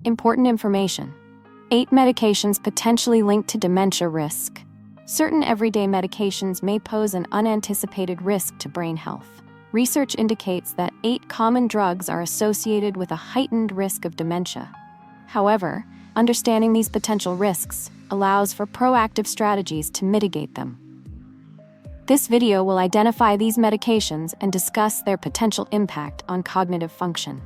Important information. 8 medications potentially linked to dementia risk. Certain everyday medications may pose an unanticipated risk to brain health. Research indicates that 8 common drugs are associated with a heightened risk of dementia. However, understanding these potential risks allows for proactive strategies to mitigate them. This video will identify these medications and discuss their potential impact on cognitive function.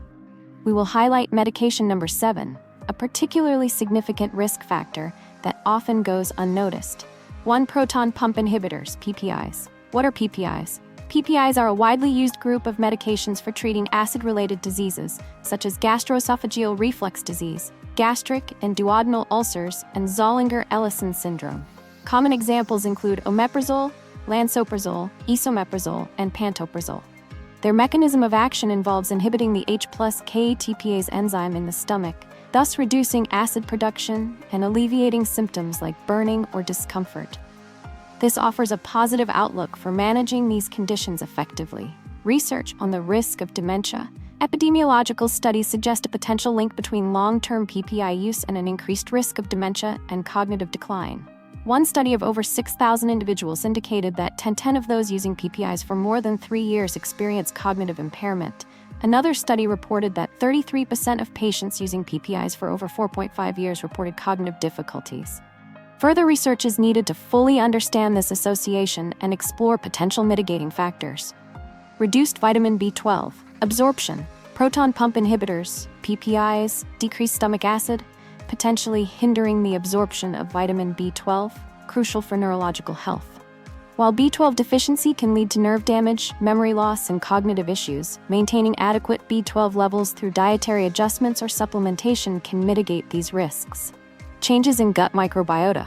We will highlight medication number 7, a particularly significant risk factor that often goes unnoticed. 1. Proton pump inhibitors, PPIs. What are PPIs? PPIs are a widely used group of medications for treating acid-related diseases, such as gastroesophageal reflux disease, gastric and duodenal ulcers, and Zollinger-Ellison syndrome. Common examples include omeprazole, lansoprazole, esomeprazole, and pantoprazole. Their mechanism of action involves inhibiting the H+K-ATPase enzyme in the stomach, thus reducing acid production and alleviating symptoms like burning or discomfort. This offers a positive outlook for managing these conditions effectively. Research on the risk of dementia. Epidemiological studies suggest a potential link between long-term PPI use and an increased risk of dementia and cognitive decline. One study of over 6,000 individuals indicated that 10 of those using PPIs for more than 3 years experienced cognitive impairment. Another study reported that 33% of patients using PPIs for over 4.5 years reported cognitive difficulties. Further research is needed to fully understand this association and explore potential mitigating factors. Reduced vitamin B12 absorption. Proton pump inhibitors, PPIs, decrease stomach acid, potentially hindering the absorption of vitamin B12, crucial for neurological health. While B12 deficiency can lead to nerve damage, memory loss, and cognitive issues, maintaining adequate B12 levels through dietary adjustments or supplementation can mitigate these risks. Changes in gut microbiota.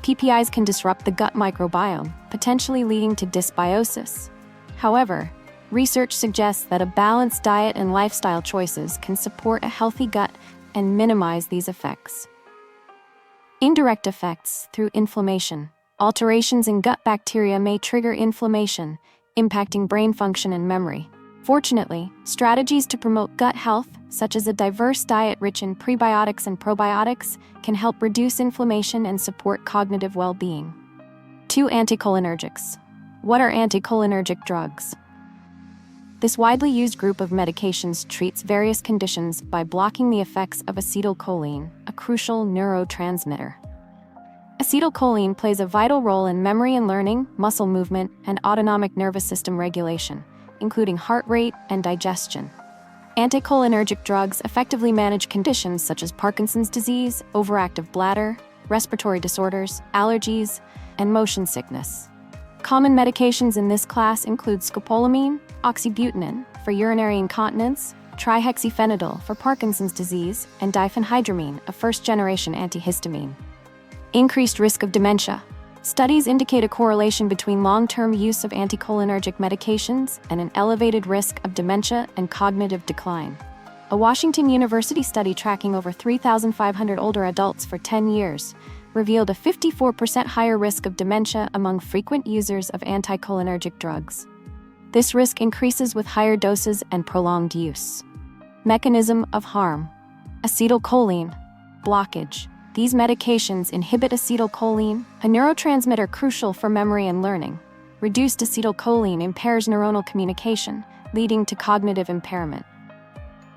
PPIs can disrupt the gut microbiome, potentially leading to dysbiosis. However, research suggests that a balanced diet and lifestyle choices can support a healthy gut and minimize these effects. Indirect effects through inflammation. Alterations in gut bacteria may trigger inflammation, impacting brain function and memory. Fortunately, strategies to promote gut health, such as a diverse diet rich in prebiotics and probiotics, can help reduce inflammation and support cognitive well-being. 2. Anticholinergics. What are anticholinergic drugs? This widely used group of medications treats various conditions by blocking the effects of acetylcholine, a crucial neurotransmitter. Acetylcholine plays a vital role in memory and learning, muscle movement, and autonomic nervous system regulation, including heart rate and digestion. Anticholinergic drugs effectively manage conditions such as Parkinson's disease, overactive bladder, respiratory disorders, allergies, and motion sickness. Common medications in this class include scopolamine, oxybutynin for urinary incontinence, trihexyphenidyl for Parkinson's disease, and diphenhydramine, a first-generation antihistamine. Increased risk of dementia. Studies indicate a correlation between long-term use of anticholinergic medications and an elevated risk of dementia and cognitive decline. A Washington University study tracking over 3,500 older adults for 10 years revealed a 54% higher risk of dementia among frequent users of anticholinergic drugs. This risk increases with higher doses and prolonged use. Mechanism of harm. Acetylcholine blockage. These medications inhibit acetylcholine, a neurotransmitter crucial for memory and learning. Reduced acetylcholine impairs neuronal communication, leading to cognitive impairment.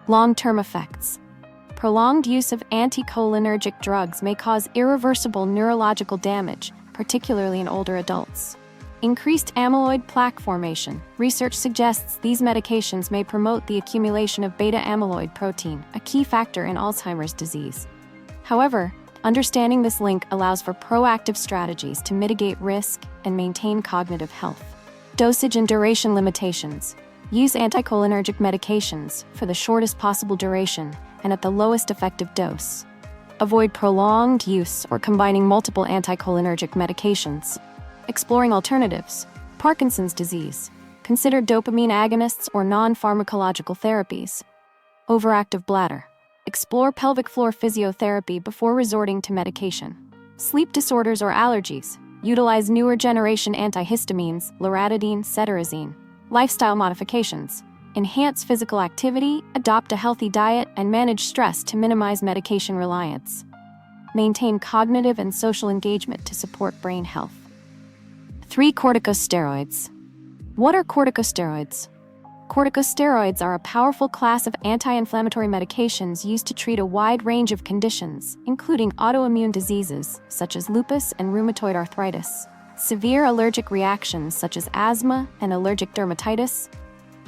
Long-term effects. Prolonged use of anticholinergic drugs may cause irreversible neurological damage, particularly in older adults. Increased amyloid plaque formation. Research suggests these medications may promote the accumulation of beta-amyloid protein, a key factor in Alzheimer's disease. However, understanding this link allows for proactive strategies to mitigate risk and maintain cognitive health. Dosage and duration limitations. Use anticholinergic medications for the shortest possible duration and at the lowest effective dose. Avoid prolonged use or combining multiple anticholinergic medications. Exploring alternatives. Parkinson's disease. Consider dopamine agonists or non-pharmacological therapies. Overactive bladder. Explore pelvic floor physiotherapy before resorting to medication. Sleep disorders or allergies. Utilize newer generation antihistamines, loratadine, cetirizine. Lifestyle modifications. enhance physical activity, adopt a healthy diet, and manage stress to minimize medication reliance. Maintain cognitive and social engagement to support brain health. 3. Corticosteroids. What are corticosteroids? Corticosteroids are a powerful class of anti-inflammatory medications used to treat a wide range of conditions, including autoimmune diseases such as lupus and rheumatoid arthritis, severe allergic reactions such as asthma and allergic dermatitis,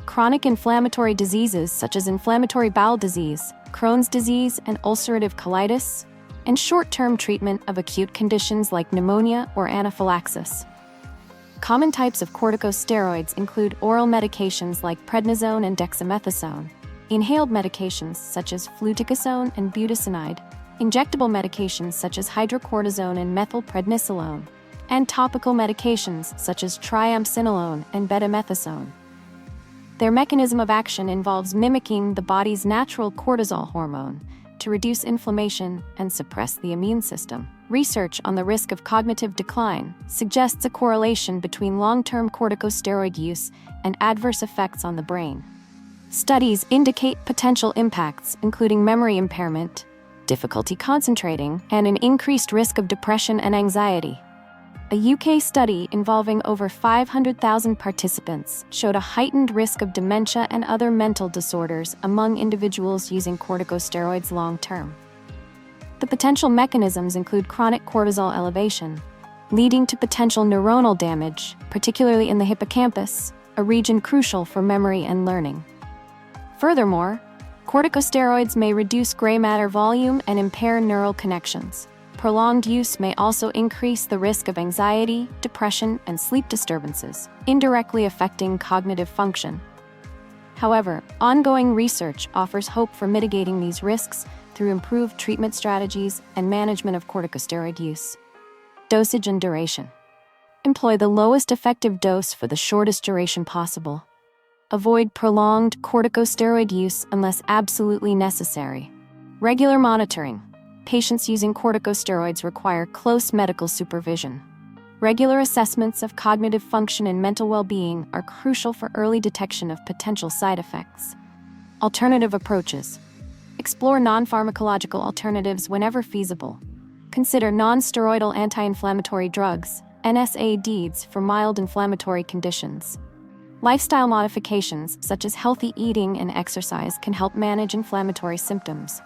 chronic inflammatory diseases such as inflammatory bowel disease, Crohn's disease, and ulcerative colitis, and short-term treatment of acute conditions like pneumonia or anaphylaxis. Common types of corticosteroids include oral medications like prednisone and dexamethasone, inhaled medications such as fluticasone and budesonide, injectable medications such as hydrocortisone and methylprednisolone, and topical medications such as triamcinolone and betamethasone. Their mechanism of action involves mimicking the body's natural cortisol hormone to reduce inflammation and suppress the immune system. Research on the risk of cognitive decline suggests a correlation between long-term corticosteroid use and adverse effects on the brain. Studies indicate potential impacts, including memory impairment, difficulty concentrating, and an increased risk of depression and anxiety. A UK study involving over 500,000 participants showed a heightened risk of dementia and other mental disorders among individuals using corticosteroids long-term. The potential mechanisms include chronic cortisol elevation, leading to potential neuronal damage, particularly in the hippocampus, a region crucial for memory and learning. Furthermore, corticosteroids may reduce gray matter volume and impair neural connections. Prolonged use may also increase the risk of anxiety, depression, and sleep disturbances, indirectly affecting cognitive function. However, ongoing research offers hope for mitigating these risks through improved treatment strategies and management of corticosteroid use. Dosage and duration. Employ the lowest effective dose for the shortest duration possible. Avoid prolonged corticosteroid use unless absolutely necessary. Regular monitoring. Patients using corticosteroids require close medical supervision. Regular assessments of cognitive function and mental well-being are crucial for early detection of potential side effects. Alternative approaches. Explore non-pharmacological alternatives whenever feasible. Consider non-steroidal anti-inflammatory drugs, NSAIDs, for mild inflammatory conditions. Lifestyle modifications such as healthy eating and exercise can help manage inflammatory symptoms.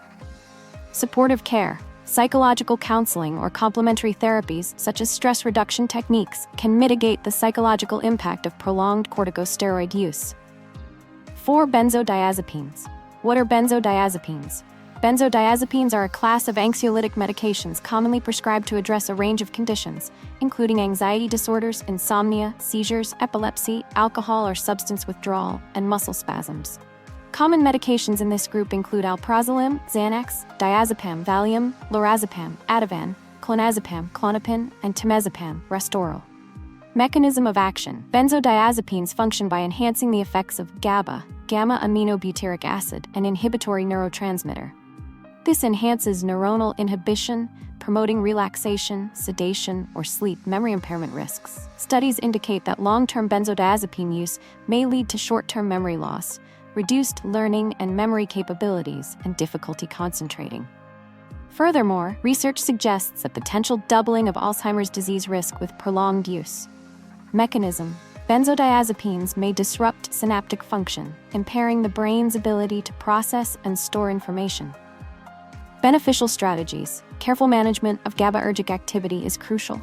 Supportive care, psychological counseling, or complementary therapies such as stress reduction techniques can mitigate the psychological impact of prolonged corticosteroid use. 4. Benzodiazepines. What are benzodiazepines? Benzodiazepines are a class of anxiolytic medications commonly prescribed to address a range of conditions, including anxiety disorders, insomnia, seizures, epilepsy, alcohol or substance withdrawal, and muscle spasms. Common medications in this group include alprazolam, Xanax, diazepam, Valium, lorazepam, Ativan, clonazepam, Klonopin, and temazepam, Restoril. Mechanism of action. Benzodiazepines function by enhancing the effects of GABA, gamma-aminobutyric acid, an inhibitory neurotransmitter. This enhances neuronal inhibition, promoting relaxation, sedation, or sleep memory impairment risks. Studies indicate that long-term benzodiazepine use may lead to short-term memory loss, reduced learning and memory capabilities, and difficulty concentrating. Furthermore, research suggests a potential doubling of Alzheimer's disease risk with prolonged use. Mechanism. Benzodiazepines may disrupt synaptic function, impairing the brain's ability to process and store information. Beneficial strategies. Careful management of GABAergic activity is crucial.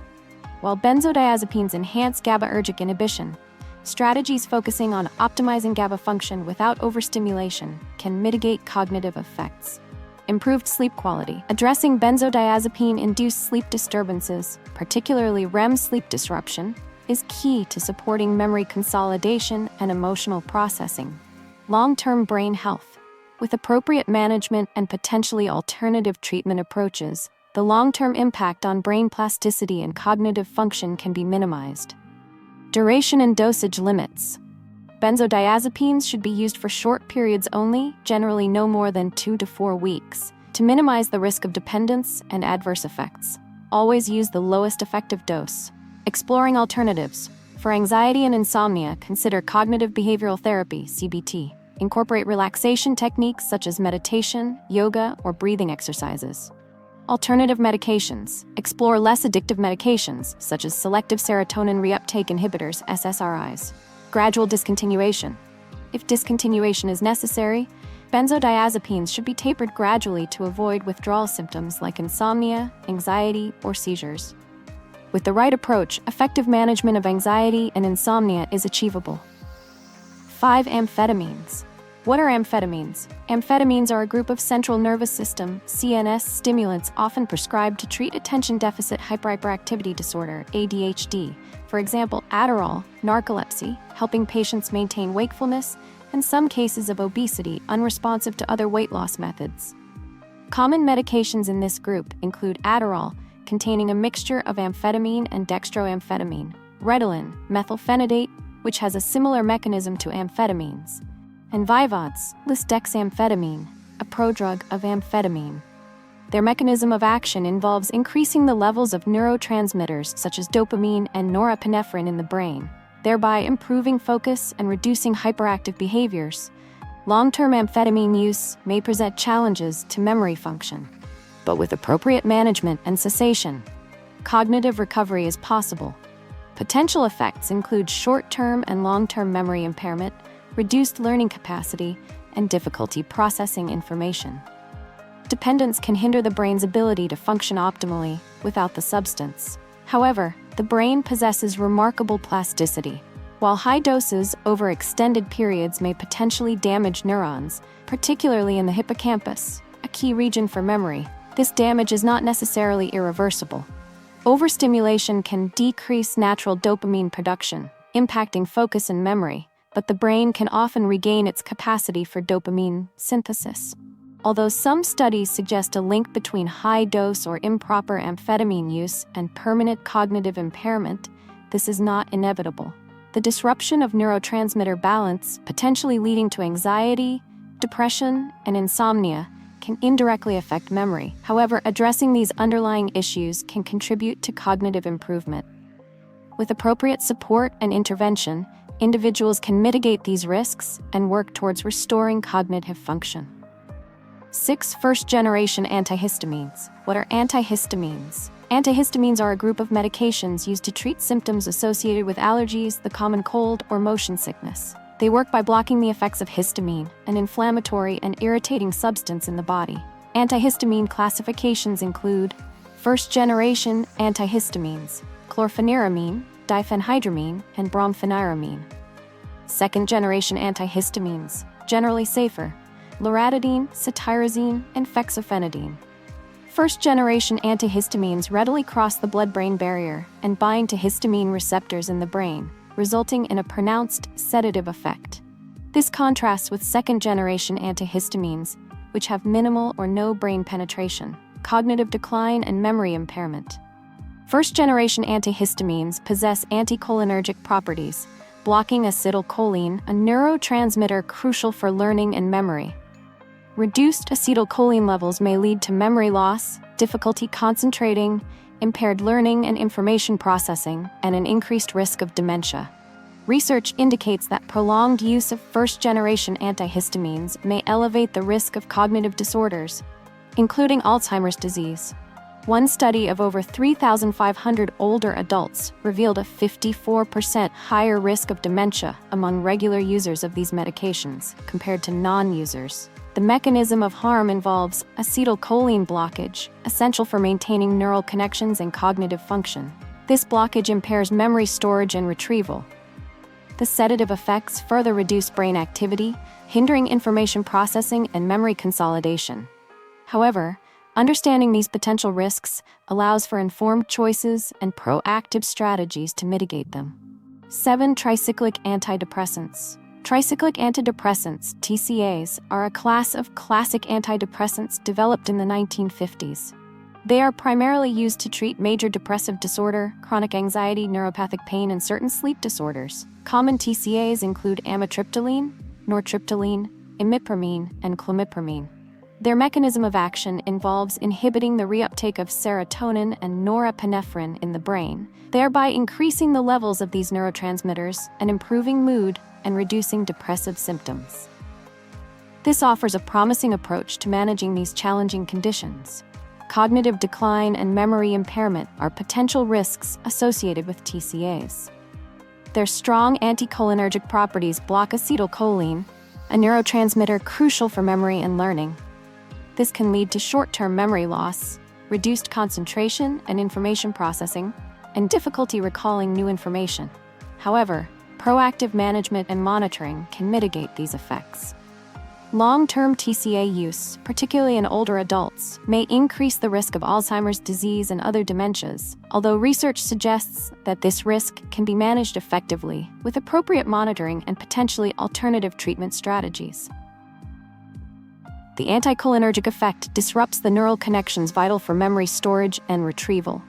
While benzodiazepines enhance GABAergic inhibition, strategies focusing on optimizing GABA function without overstimulation can mitigate cognitive effects. Improved sleep quality. Addressing benzodiazepine-induced sleep disturbances, particularly REM sleep disruption, is key to supporting memory consolidation and emotional processing. Long-term brain health. With appropriate management and potentially alternative treatment approaches, the long-term impact on brain plasticity and cognitive function can be minimized. Duration and dosage limits. Benzodiazepines should be used for short periods only, generally no more than 2 to 4 weeks, to minimize the risk of dependence and adverse effects. Always use the lowest effective dose. Exploring alternatives. For anxiety and insomnia, consider cognitive behavioral therapy, CBT. Incorporate relaxation techniques such as meditation, yoga, or breathing exercises. Alternative medications. Explore less addictive medications, such as selective serotonin reuptake inhibitors, SSRIs. Gradual discontinuation. If discontinuation is necessary, benzodiazepines should be tapered gradually to avoid withdrawal symptoms like insomnia, anxiety, or seizures. With the right approach, effective management of anxiety and insomnia is achievable. 5. Amphetamines. What are amphetamines? Amphetamines are a group of central nervous system (CNS) stimulants often prescribed to treat attention deficit hyperactivity disorder (ADHD). For example, Adderall, narcolepsy, helping patients maintain wakefulness, and some cases of obesity unresponsive to other weight loss methods. Common medications in this group include Adderall, containing a mixture of amphetamine and dextroamphetamine, Ritalin, methylphenidate, which has a similar mechanism to amphetamines, and Vyvanse, lisdexamfetamine, a prodrug of amphetamine. Their mechanism of action involves increasing the levels of neurotransmitters such as dopamine and norepinephrine in the brain, thereby improving focus and reducing hyperactive behaviors. Long-term amphetamine use may present challenges to memory function, but with appropriate management and cessation, cognitive recovery is possible. Potential effects include short-term and long-term memory impairment, reduced learning capacity, and difficulty processing information. Dependence can hinder the brain's ability to function optimally without the substance. However, the brain possesses remarkable plasticity. While high doses over extended periods may potentially damage neurons, particularly in the hippocampus, a key region for memory, this damage is not necessarily irreversible. Overstimulation can decrease natural dopamine production, impacting focus and memory, but the brain can often regain its capacity for dopamine synthesis. Although some studies suggest a link between high-dose or improper amphetamine use and permanent cognitive impairment, this is not inevitable. The disruption of neurotransmitter balance, potentially leading to anxiety, depression, and insomnia, can indirectly affect memory. However, addressing these underlying issues can contribute to cognitive improvement. With appropriate support and intervention, individuals can mitigate these risks and work towards restoring cognitive function. 6. First-generation antihistamines. What are antihistamines? Antihistamines are a group of medications used to treat symptoms associated with allergies, the common cold, or motion sickness. They work by blocking the effects of histamine, an inflammatory and irritating substance in the body. Antihistamine classifications include first-generation antihistamines, chlorpheniramine, diphenhydramine, and brompheniramine. Second-generation antihistamines, generally safer, loratadine, cetirizine, and fexofenadine. First-generation antihistamines readily cross the blood-brain barrier and bind to histamine receptors in the brain, resulting in a pronounced sedative effect. This contrasts with second-generation antihistamines, which have minimal or no brain penetration, cognitive decline, and memory impairment. First-generation antihistamines possess anticholinergic properties, blocking acetylcholine, a neurotransmitter crucial for learning and memory. Reduced acetylcholine levels may lead to memory loss, difficulty concentrating, impaired learning and information processing, and an increased risk of dementia. Research indicates that prolonged use of first-generation antihistamines may elevate the risk of cognitive disorders, including Alzheimer's disease. One study of over 3,500 older adults revealed a 54% higher risk of dementia among regular users of these medications compared to non-users. The mechanism of harm involves acetylcholine blockage, essential for maintaining neural connections and cognitive function. This blockage impairs memory storage and retrieval. The sedative effects further reduce brain activity, hindering information processing and memory consolidation. However, understanding these potential risks allows for informed choices and proactive strategies to mitigate them. 7. Tricyclic antidepressants. Tricyclic antidepressants, TCAs, are a class of classic antidepressants developed in the 1950s. They are primarily used to treat major depressive disorder, chronic anxiety, neuropathic pain, and certain sleep disorders. Common TCAs include amitriptyline, nortriptyline, imipramine, and clomipramine. Their mechanism of action involves inhibiting the reuptake of serotonin and norepinephrine in the brain, thereby increasing the levels of these neurotransmitters and improving mood and reducing depressive symptoms. This offers a promising approach to managing these challenging conditions. Cognitive decline and memory impairment are potential risks associated with TCAs. Their strong anticholinergic properties block acetylcholine, a neurotransmitter crucial for memory and learning. This can lead to short-term memory loss, reduced concentration and information processing, and difficulty recalling new information. However, proactive management and monitoring can mitigate these effects. Long-term TCA use, particularly in older adults, may increase the risk of Alzheimer's disease and other dementias, although research suggests that this risk can be managed effectively with appropriate monitoring and potentially alternative treatment strategies. The anticholinergic effect disrupts the neural connections vital for memory storage and retrieval.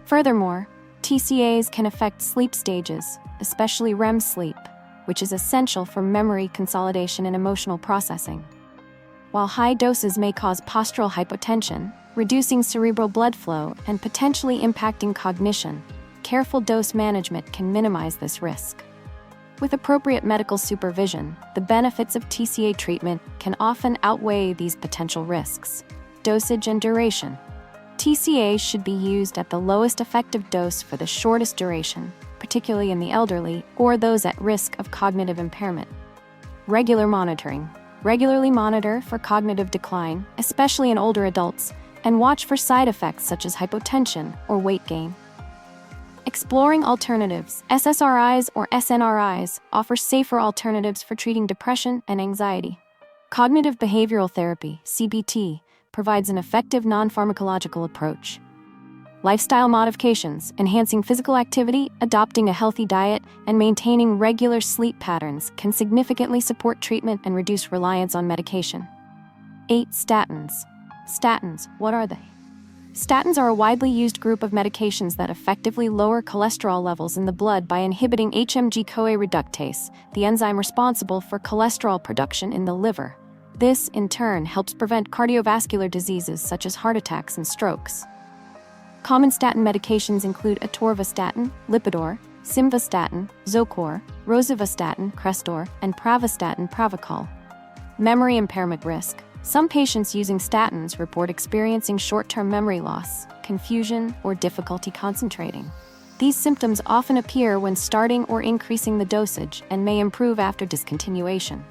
Furthermore, TCAs can affect sleep stages, especially REM sleep, which is essential for memory consolidation and emotional processing. While high doses may cause postural hypotension, reducing cerebral blood flow and potentially impacting cognition, careful dose management can minimize this risk. With appropriate medical supervision, the benefits of TCA treatment can often outweigh these potential risks. Dosage and duration. TCA should be used at the lowest effective dose for the shortest duration, particularly in the elderly or those at risk of cognitive impairment. Regular monitoring. Regularly monitor for cognitive decline, especially in older adults, and watch for side effects such as hypotension or weight gain. Exploring alternatives. SSRIs or SNRIs offer safer alternatives for treating depression and anxiety. Cognitive behavioral therapy, CBT, provides an effective non-pharmacological approach. Lifestyle modifications, enhancing physical activity, adopting a healthy diet, and maintaining regular sleep patterns can significantly support treatment and reduce reliance on medication. 8. Statins. Statins, what are they? Statins are a widely used group of medications that effectively lower cholesterol levels in the blood by inhibiting HMG-CoA reductase, the enzyme responsible for cholesterol production in the liver. This, in turn, helps prevent cardiovascular diseases such as heart attacks and strokes. Common statin medications include atorvastatin, Lipitor, simvastatin, Zocor, rosuvastatin, Crestor, and pravastatin, Pravachol. Memory impairment risk. Some patients using statins report experiencing short-term memory loss, confusion, or difficulty concentrating. These symptoms often appear when starting or increasing the dosage and may improve after discontinuation.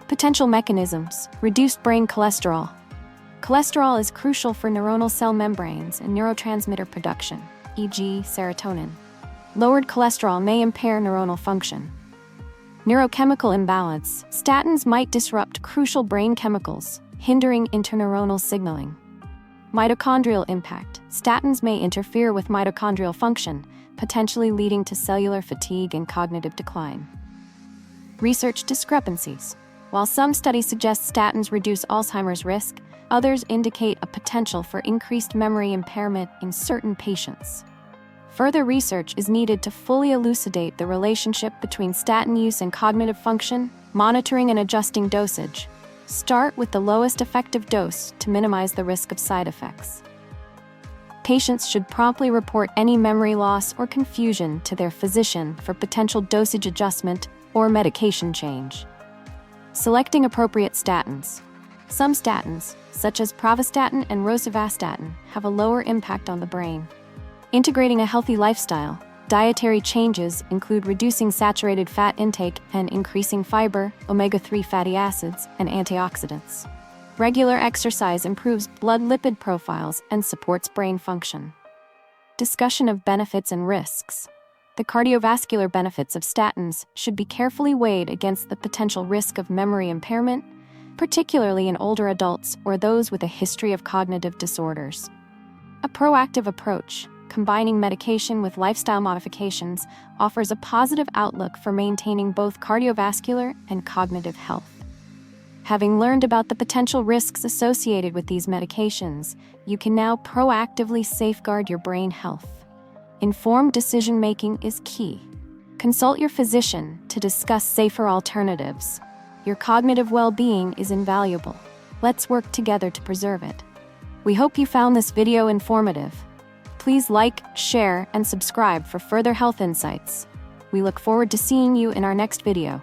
Potential mechanisms. Reduced brain cholesterol. Cholesterol is crucial for neuronal cell membranes and neurotransmitter production, e.g., serotonin. Lowered cholesterol may impair neuronal function. Neurochemical imbalance. Statins might disrupt crucial brain chemicals, hindering interneuronal signaling. Mitochondrial impact. Statins may interfere with mitochondrial function, potentially leading to cellular fatigue and cognitive decline. Research discrepancies. While some studies suggest statins reduce Alzheimer's risk, others indicate a potential for increased memory impairment in certain patients. Further research is needed to fully elucidate the relationship between statin use and cognitive function, monitoring and adjusting dosage. Start with the lowest effective dose to minimize the risk of side effects. Patients should promptly report any memory loss or confusion to their physician for potential dosage adjustment or medication change. Selecting appropriate statins. Some statins, such as pravastatin and rosuvastatin, have a lower impact on the brain. Integrating a healthy lifestyle. Dietary changes include reducing saturated fat intake and increasing fiber, omega-3 fatty acids, and antioxidants. Regular exercise improves blood lipid profiles and supports brain function. Discussion of benefits and risks. The cardiovascular benefits of statins should be carefully weighed against the potential risk of memory impairment, particularly in older adults or those with a history of cognitive disorders. A proactive approach, combining medication with lifestyle modifications, offers a positive outlook for maintaining both cardiovascular and cognitive health. Having learned about the potential risks associated with these medications, you can now proactively safeguard your brain health. Informed decision-making is key. Consult your physician to discuss safer alternatives. Your cognitive well-being is invaluable. Let's work together to preserve it. We hope you found this video informative. Please like, share, and subscribe for further health insights. We look forward to seeing you in our next video.